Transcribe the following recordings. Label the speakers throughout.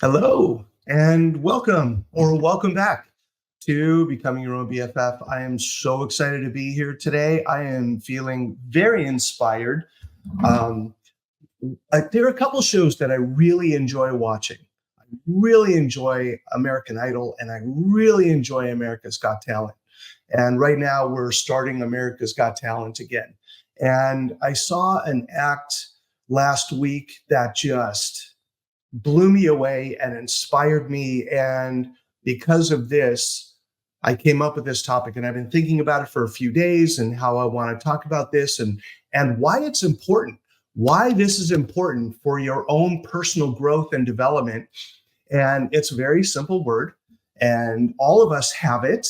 Speaker 1: Hello and welcome back to Becoming Your Own BFF. I am so excited to be here today. I am feeling very inspired. Um, there are a couple shows that I really enjoy watching. I really enjoy American Idol and I really enjoy America's Got Talent. And right now we're starting America's Got Talent again. And I saw an act last week that just blew me away and inspired me. And because of this, I came up with this topic and I've been thinking about it for a few days and how I want to talk about this and why it's important, why this is important for your own personal growth and development. And it's a very simple word, and all of us have it,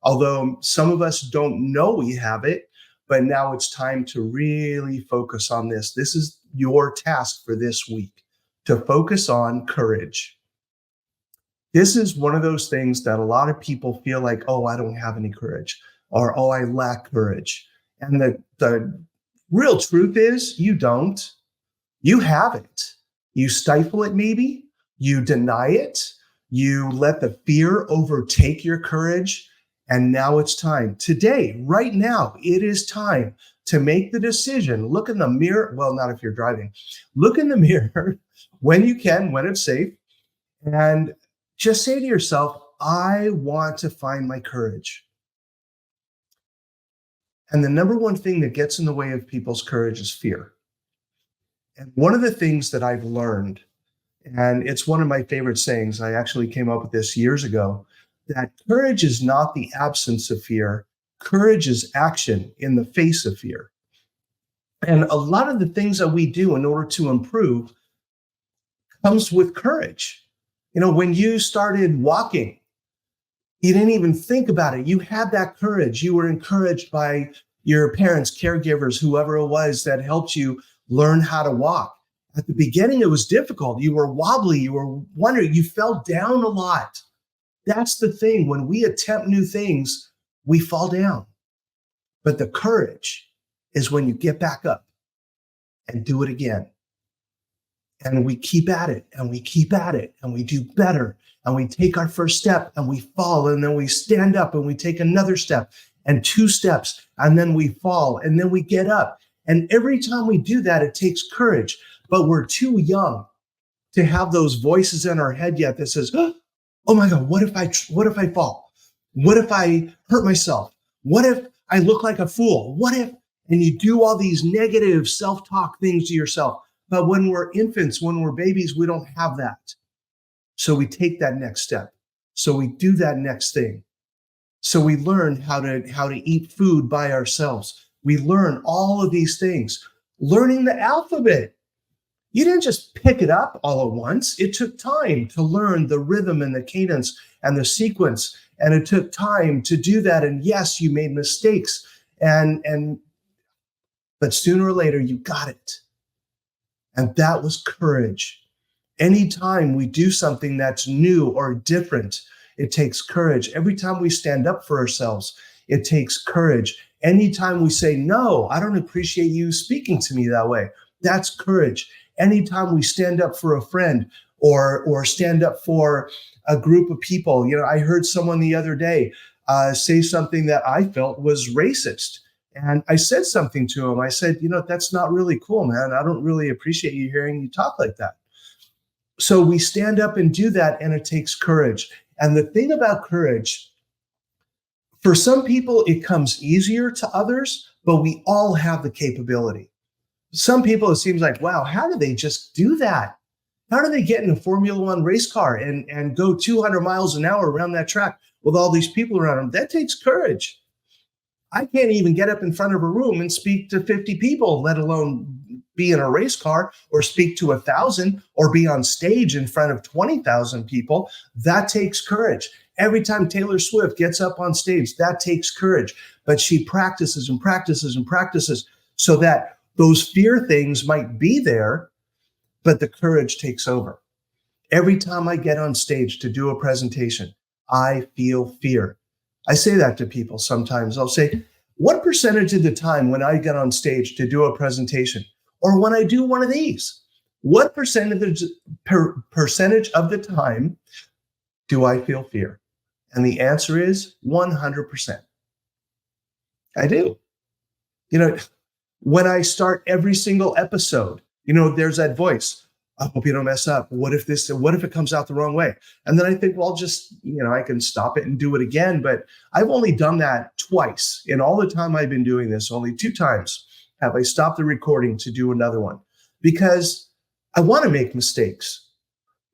Speaker 1: although some of us don't know we have it. But now it's time to really focus on this. This is your task for this week, to focus on courage. This is one of those things that a lot of people feel like, oh, I don't have any courage, or oh, I lack courage. And the real truth is you don't. You have it. You stifle it, maybe. You deny it. You let the fear overtake your courage. And now it's time. Today, right now, it is time to make the decision. Look in the mirror. Well, not if you're driving. Look in the mirror when you can, when it's safe, and just say to yourself, I want to find my courage. And the number one thing that gets in the way of people's courage is fear. And one of the things that I've learned, and it's one of my favorite sayings, I actually came up with this years ago, that courage is not the absence of fear. Courage is action in the face of fear. And a lot of the things that we do in order to improve comes with courage. You know, when you started walking, you didn't even think about it. You had that courage. You were encouraged by your parents, caregivers, whoever it was that helped you learn how to walk. At the beginning, it was difficult. You were wobbly. You were wondering. You fell down a lot. That's the thing. When we attempt new things, we fall down. But the courage is when you get back up and do it again. And we keep at it and we keep at it and we do better. And we take our first step and we fall, and then we stand up and we take another step and two steps, and then we fall and then we get up. And every time we do that, it takes courage. But we're too young to have those voices in our head yet that says, oh my God, what if I fall? What if I hurt myself? What if I look like a fool? What if, and you do all these negative self-talk things to yourself. But when we're infants, when we're babies, we don't have that. So we take that next step. So we do that next thing. So we learn how to eat food by ourselves. We learn all of these things. Learning the alphabet. You didn't just pick it up all at once. It took time to learn the rhythm and the cadence and the sequence. And it took time to do that. And yes, you made mistakes. But sooner or later, you got it. And that was courage. Anytime we do something that's new or different, it takes courage. Every time we stand up for ourselves, it takes courage. Anytime we say, no, I don't appreciate you speaking to me that way, that's courage. Anytime we stand up for a friend or stand up for a group of people. You know, I heard someone the other day say something that I felt was racist. And I said something to him. I said, you know, that's not really cool, man. I don't really appreciate you hearing you talk like that. So we stand up and do that, and it takes courage. And the thing about courage, for some people, it comes easier to others, but we all have the capability. Some people, it seems like, wow, how do they just do that? How do they get in a Formula One race car and go 200 miles an hour around that track with all these people around them? That takes courage. I can't even get up in front of a room and speak to 50 people, let alone be in a race car or speak to 1,000 or be on stage in front of 20,000 people. That takes courage. Every time Taylor Swift gets up on stage, that takes courage. But she practices and practices and practices so that those fear things might be there, but the courage takes over. Every time I get on stage to do a presentation, I feel fear. I say that to people sometimes. I'll say, what percentage of the time when I get on stage to do a presentation or when I do one of these, What percentage of the time do I feel fear? And the answer is 100%. I do. You know, when I start every single episode, there's that voice. I hope you don't mess up. What if it comes out the wrong way? And then I think, well, just, I can stop it and do it again. But I've only done that twice. In all the time I've been doing this, only 2 times have I stopped the recording to do another one, because I want to make mistakes,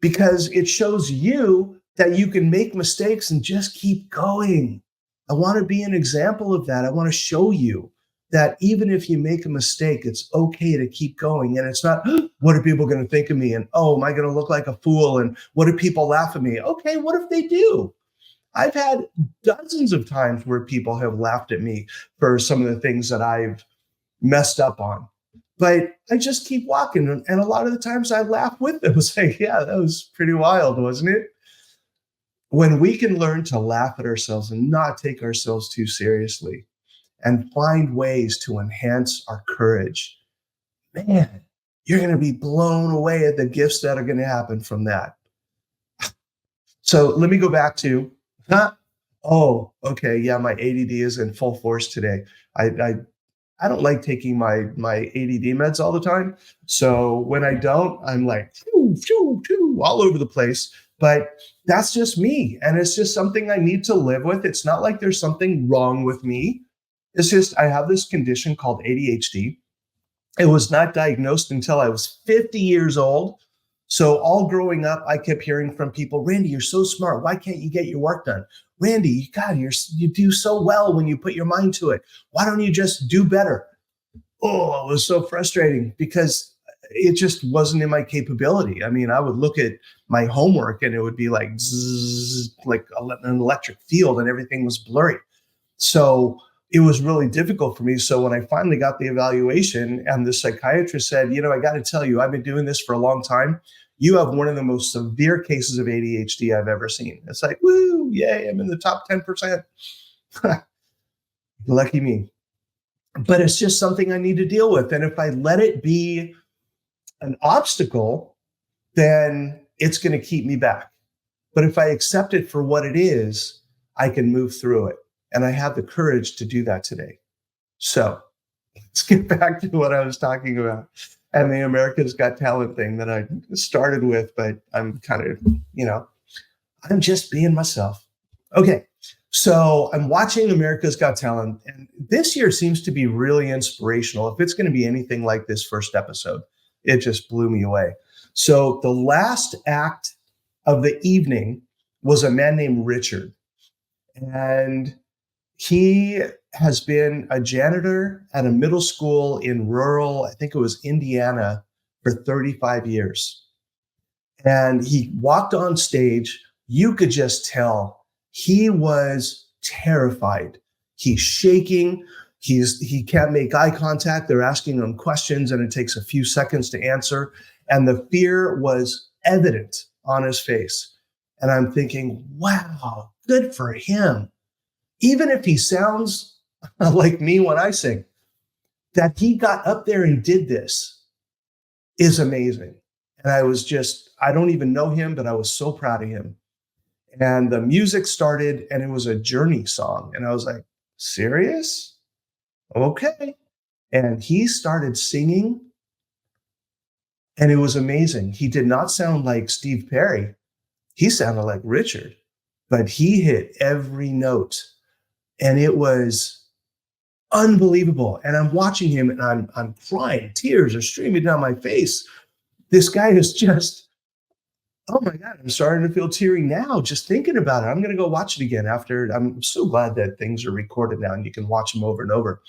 Speaker 1: because it shows you that you can make mistakes and just keep going. I want to be an example of that. I want to show you that even if you make a mistake, it's okay to keep going. And it's not, what are people going to think of me? And, oh, am I going to look like a fool? And what do people laugh at me? Okay, what if they do? I've had dozens of times where people have laughed at me for some of the things that I've messed up on. But I just keep walking. And a lot of the times I laugh with them. It's like, yeah, that was pretty wild, wasn't it? When we can learn to laugh at ourselves and not take ourselves too seriously and find ways to enhance our courage, man, you're going to be blown away at the gifts that are going to happen from that. So let me go back to, oh, okay, yeah, my ADD is in full force today. I don't like taking my ADD meds all the time. So when I don't, I'm like, all over the place. But that's just me. And it's just something I need to live with. It's not like there's something wrong with me. It's just I have this condition called ADHD. It was not diagnosed until I was 50 years old. So all growing up, I kept hearing from people, Randy, you're so smart. Why can't you get your work done? Randy, God, you do so well when you put your mind to it. Why don't you just do better? Oh, it was so frustrating because it just wasn't in my capability. I mean, I would look at my homework and it would be like zzz, like an electric field, and everything was blurry. So it was really difficult for me. So when I finally got the evaluation and the psychiatrist said, I got to tell you, I've been doing this for a long time. You have one of the most severe cases of ADHD I've ever seen. It's like, woo, yay, I'm in the top 10%. Lucky me. But it's just something I need to deal with. And if I let it be an obstacle, then it's going to keep me back. But if I accept it for what it is, I can move through it. And I have the courage to do that today. So let's get back to what I was talking about and the America's Got Talent thing that I started with, but I'm kind of, I'm just being myself. Okay. So I'm watching America's Got Talent, and this year seems to be really inspirational. If it's going to be anything like this first episode, it just blew me away. So the last act of the evening was a man named Richard. And he has been a janitor at a middle school in rural, I think it was Indiana, for 35 years. And he walked on stage. You could just tell he was terrified. He's shaking. He can't make eye contact. They're asking him questions and it takes a few seconds to answer. And the fear was evident on his face. And I'm thinking, wow, good for him. Even if he sounds like me when I sing, that he got up there and did this is amazing. And I don't even know him, but I was so proud of him. And the music started and it was a Journey song. And I was like, serious? Okay. And he started singing and it was amazing. He did not sound like Steve Perry. He sounded like Richard, but he hit every note. And it was unbelievable. And I'm watching him and I'm crying. Tears are streaming down my face. This guy is just, oh my God, I'm starting to feel teary now just thinking about it. I'm going to go watch it again after. I'm so glad that things are recorded now and you can watch them over and over.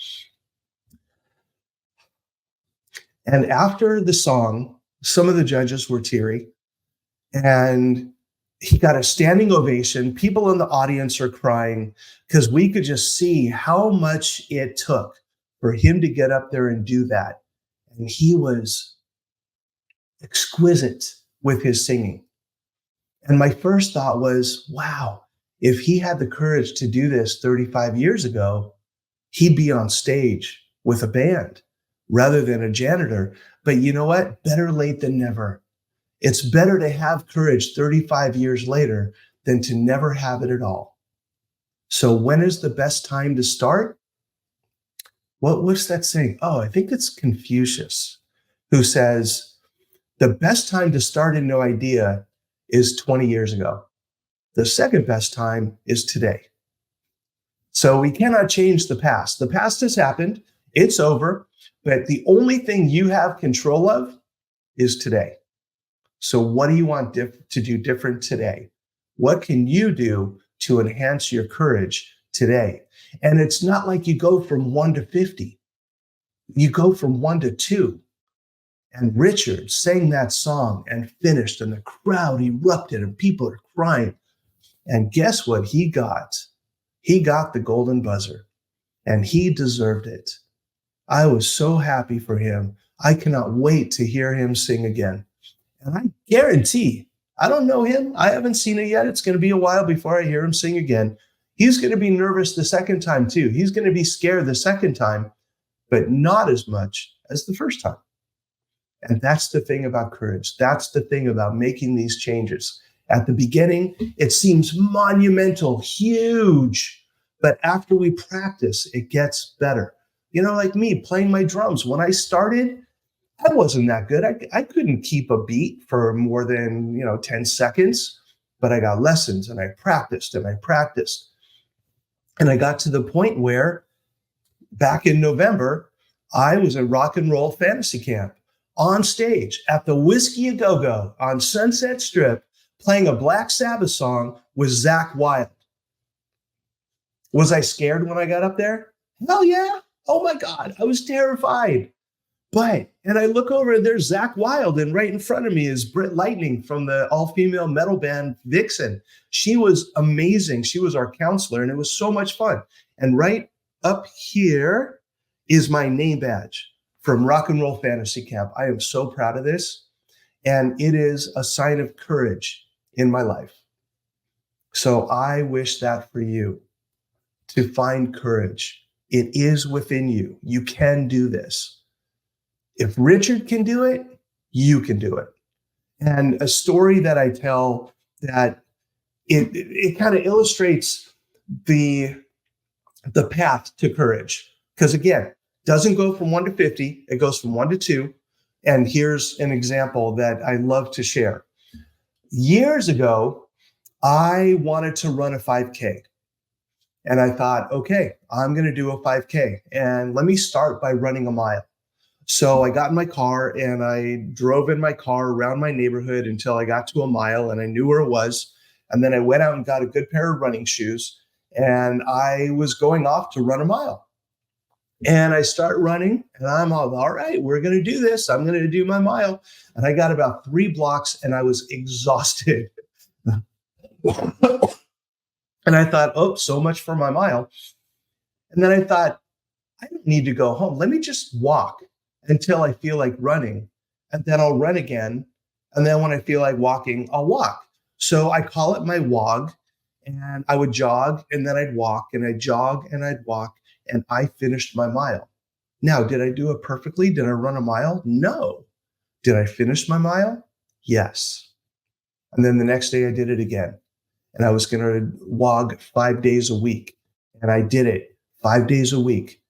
Speaker 1: And after the song, some of the judges were teary and he got a standing ovation. People in the audience are crying because we could just see how much it took for him to get up there and do that. And he was exquisite with his singing. And my first thought was, wow, if he had the courage to do this 35 years ago, he'd be on stage with a band. rather than a janitor. But you know what? Better late than never. It's better to have courage 35 years later than to never have it at all. So when is the best time to start? What's that saying? Oh, I think it's Confucius, who says the best time to start a new idea is 20 years ago. The second best time is today. So we cannot change the past. The past has happened. It's over. But the only thing you have control of is today. So what do you want to do different today? What can you do to enhance your courage today? And it's not like you go from 1 to 50. You go from 1 to 2. And Richard sang that song and finished, and the crowd erupted and people are crying. And guess what he got? He got the golden buzzer, and he deserved it. I was so happy for him. I cannot wait to hear him sing again. And I guarantee, I don't know him. I haven't seen it yet. It's going to be a while before I hear him sing again. He's going to be nervous the second time too. He's going to be scared the second time, but not as much as the first time. And that's the thing about courage. That's the thing about making these changes. At the beginning, it seems monumental, huge, but after we practice, it gets better. You know, like me playing my drums. When I started, I wasn't that good. I couldn't keep a beat for more than, 10 seconds, but I got lessons and I practiced and I practiced. And I got to the point where back in November, I was at rock and roll fantasy camp on stage at the Whiskey A Go-Go on Sunset Strip, playing a Black Sabbath song with Zakk Wylde. Was I scared when I got up there? Hell yeah. Oh my God, I was terrified. And I look over and there's Zakk Wylde, and right in front of me is Britt Lightning from the all-female metal band Vixen. She was amazing. She was our counselor, and it was so much fun. And right up here is my name badge from Rock and Roll Fantasy Camp. I am so proud of this, and it is a sign of courage in my life. So I wish that for you, to find courage. It is within you. You can do this. If Richard can do it, you can do it. And a story that I tell that it kind of illustrates the path to courage. Because again, doesn't go from 1 to 50, it goes from 1 to 2. And here's an example that I love to share. Years ago, I wanted to run a 5K. And I thought, okay, I'm going to do a 5K. And let me start by running a mile. So I got in my car and I drove in my car around my neighborhood until I got to a mile and I knew where it was. And then I went out and got a good pair of running shoes. And I was going off to run a mile. And I start running and I'm all right, we're going to do this. I'm going to do my mile. And I got about 3 blocks and I was exhausted. And I thought, oh, so much for my mile. And then I thought, I don't need to go home. Let me just walk until I feel like running. And then I'll run again. And then when I feel like walking, I'll walk. So I call it my WOG. And I would jog and then I'd walk and I'd jog and I'd walk. And I finished my mile. Now, did I do it perfectly? Did I run a mile? No. Did I finish my mile? Yes. And then the next day I did it again. And I was going to WOG 5 days a week. And I did it 5 days a week,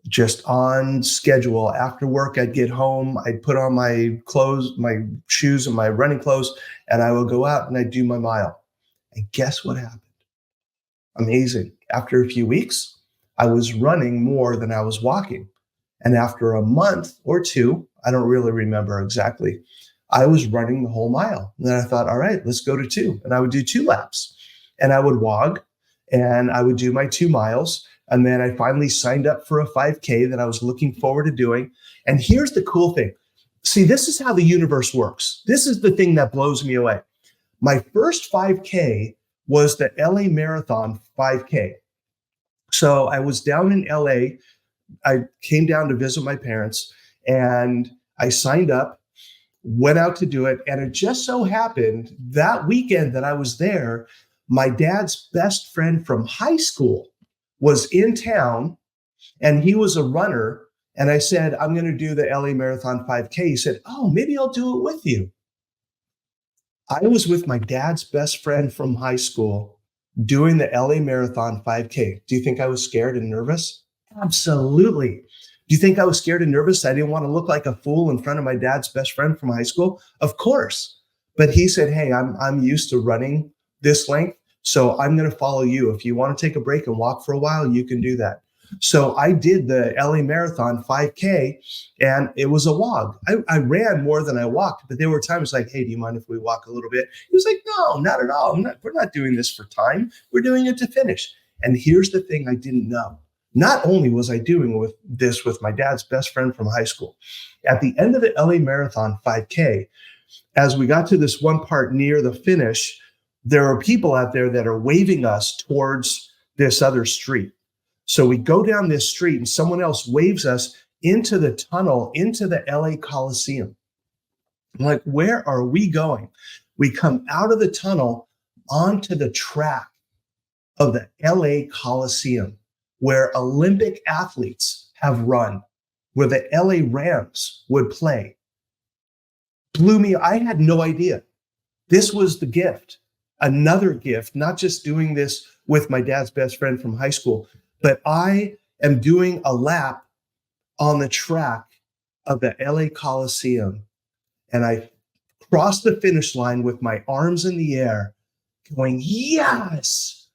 Speaker 1: just on schedule. After work, I'd get home. I'd put on my clothes, my shoes and my running clothes, and I would go out and I'd do my mile. And guess what happened? Amazing. After a few weeks, I was running more than I was walking. And after a month or 2, I don't really remember exactly, I was running the whole mile. And then I thought, all right, let's go to 2. And I would do 2 laps. And I would WOG and I would do my 2 miles. And then I finally signed up for a 5K that I was looking forward to doing. And here's the cool thing. See, this is how the universe works. This is the thing that blows me away. My first 5K was the LA Marathon 5K. So I was down in LA. I came down to visit my parents and I signed up, went out to do it. And it just so happened that weekend that I was there, my dad's best friend from high school was in town and he was a runner And I said, I'm going to do the LA Marathon 5K. He said, oh, maybe I'll do it with you. I was with my dad's best friend from high school doing the LA Marathon 5K. Do you think I was scared and nervous? Absolutely. Do you think I was scared and nervous? I didn't want to look like a fool in front of my dad's best friend from high school? Of course. But he said, hey, I'm used to running this length, so I'm going to follow you. If you want to take a break and walk for a while, you can do that. So I did the LA Marathon 5K, and it was a log. I ran more than I walked, but there were times like, hey, do you mind if we walk a little bit? He was like, no, not at all. We're not doing this for time. We're doing it to finish. And here's the thing I didn't know. Not only was I doing this with my dad's best friend from high school, at the end of the LA Marathon 5K, as we got to this one part near the finish, there are people out there that are waving us towards this other street. So we go down this street and someone else waves us into the tunnel, into the LA Coliseum. I'm like, where are we going? We come out of the tunnel onto the track of the LA Coliseum, where Olympic athletes have run, where the LA Rams would play. Blew me. I had no idea. This was the gift, another gift, not just doing this with my dad's best friend from high school, but I am doing a lap on the track of the LA Coliseum. And I crossed the finish line with my arms in the air going, yes,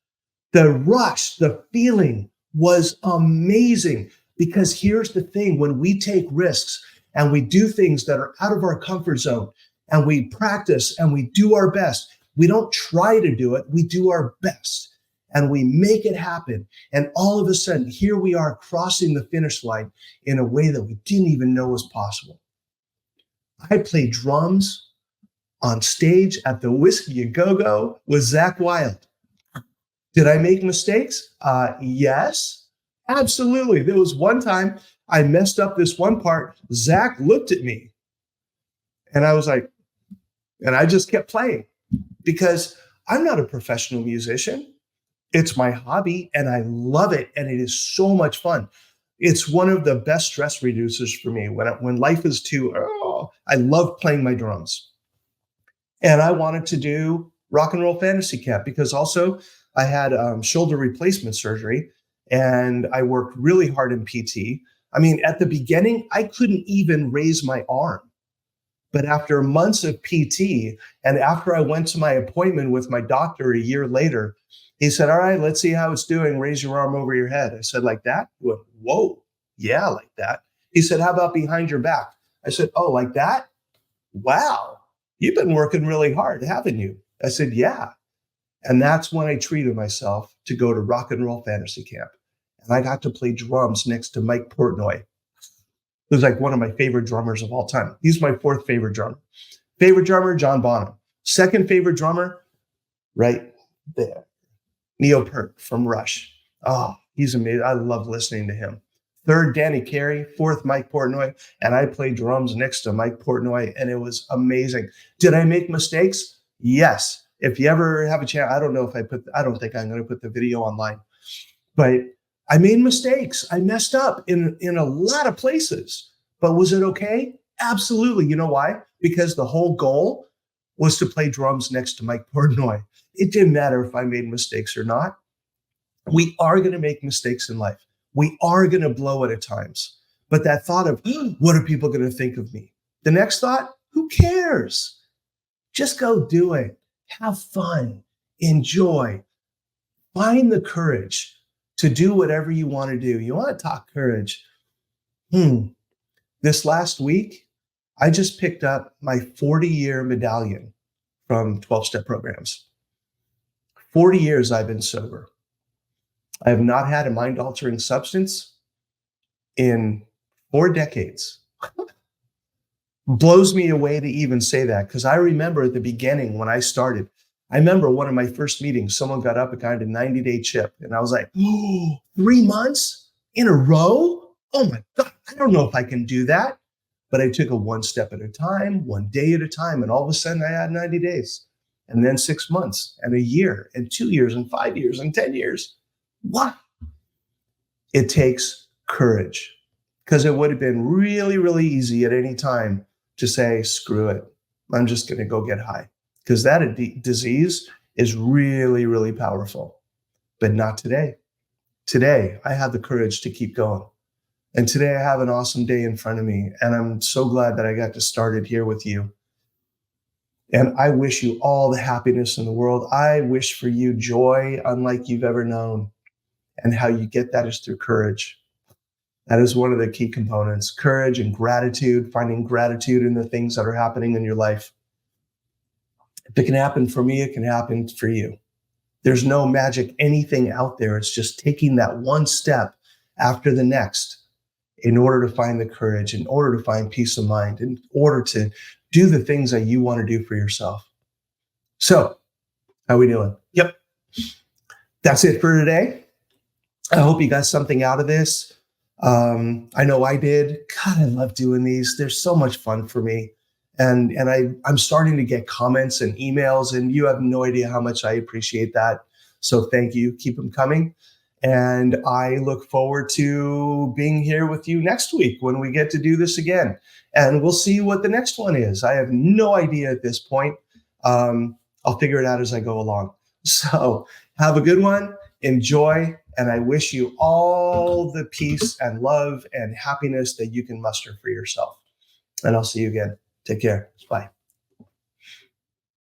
Speaker 1: the rush, the feeling was amazing. Because here's the thing, when we take risks and we do things that are out of our comfort zone and we practice and we do our best, we don't try to do it, we do our best and we make it happen. And all of a sudden, here we are crossing the finish line in a way that we didn't even know was possible. I played drums on stage at the Whiskey A Go-Go with Zach Wilde. Did I make mistakes? Yes, absolutely. There was one time I messed up this one part. Zach looked at me and I was like, and I just kept playing because I'm not a professional musician. It's my hobby and I love it. And it is so much fun. It's one of the best stress reducers for me when life is too, I love playing my drums. And I wanted to do Rock and Roll Fantasy Camp because also I had shoulder replacement surgery and I worked really hard in PT. I mean, at the beginning, I couldn't even raise my arm. But after months of PT and after I went to my appointment with my doctor a year later, he said, all right, let's see how it's doing. Raise your arm over your head. I said, like that? He went, whoa, yeah, like that. He said, how about behind your back? I said, oh, like that? Wow, you've been working really hard, haven't you? I said, yeah. And that's when I treated myself to go to Rock and Roll Fantasy Camp. And I got to play drums next to Mike Portnoy, who's like one of my favorite drummers of all time. He's my fourth favorite drummer. Favorite drummer, John Bonham. Second favorite drummer, right there, Neil Peart from Rush. Oh, he's amazing. I love listening to him. Third, Danny Carey. Fourth, Mike Portnoy. And I played drums next to Mike Portnoy, and it was amazing. Did I make mistakes? Yes. If you ever have a chance, I don't think I'm going to put the video online, but I made mistakes. I messed up in a lot of places, but was it okay? Absolutely. You know why? Because the whole goal was to play drums next to Mike Portnoy. It didn't matter if I made mistakes or not. We are going to make mistakes in life. We are going to blow it at times. But that thought of, what are people going to think of me? The next thought, who cares? Just go do it. Have fun. Enjoy. Find the courage to do whatever you want to do. You want to talk courage. This last week, I just picked up my 40-year medallion from 12-step programs. 40 years I've been sober. I have not had a mind-altering substance in 4 decades. Blows me away to even say that because I remember at the beginning when I started, I remember one of my first meetings, someone got up and got a 90-day chip. And I was like, 3 months in a row? Oh my God, I don't know if I can do that. But I took it one step at a time, one day at a time. And all of a sudden I had 90 days and then 6 months and a year and 2 years and 5 years and 10 years. What? It takes courage. because it would have been really, really easy at any time to say, screw it, I'm just going to go get high, because that disease is really, really powerful. But not today. Today, I have the courage to keep going. And today I have an awesome day in front of me. And I'm so glad that I got to start it here with you. And I wish you all the happiness in the world. I wish for you joy unlike you've ever known. And how you get that is through courage. That is one of the key components. Courage and gratitude, finding gratitude in the things that are happening in your life. If it can happen for me, it can happen for you. There's no magic anything out there. It's just taking that one step after the next in order to find the courage, in order to find peace of mind, in order to do the things that you want to do for yourself. So, how we doing? Yep. That's it for today. I hope you got something out of this. I know I did. God, I love doing these. They're so much fun for me. And I'm starting to get comments and emails, and you have no idea how much I appreciate that. So thank you. Keep them coming. And I look forward to being here with you next week when we get to do this again. And we'll see what the next one is. I have no idea at this point. I'll figure it out as I go along. So have a good one. Enjoy. And I wish you all the peace and love and happiness that you can muster for yourself. And I'll see you again. Take care. Bye.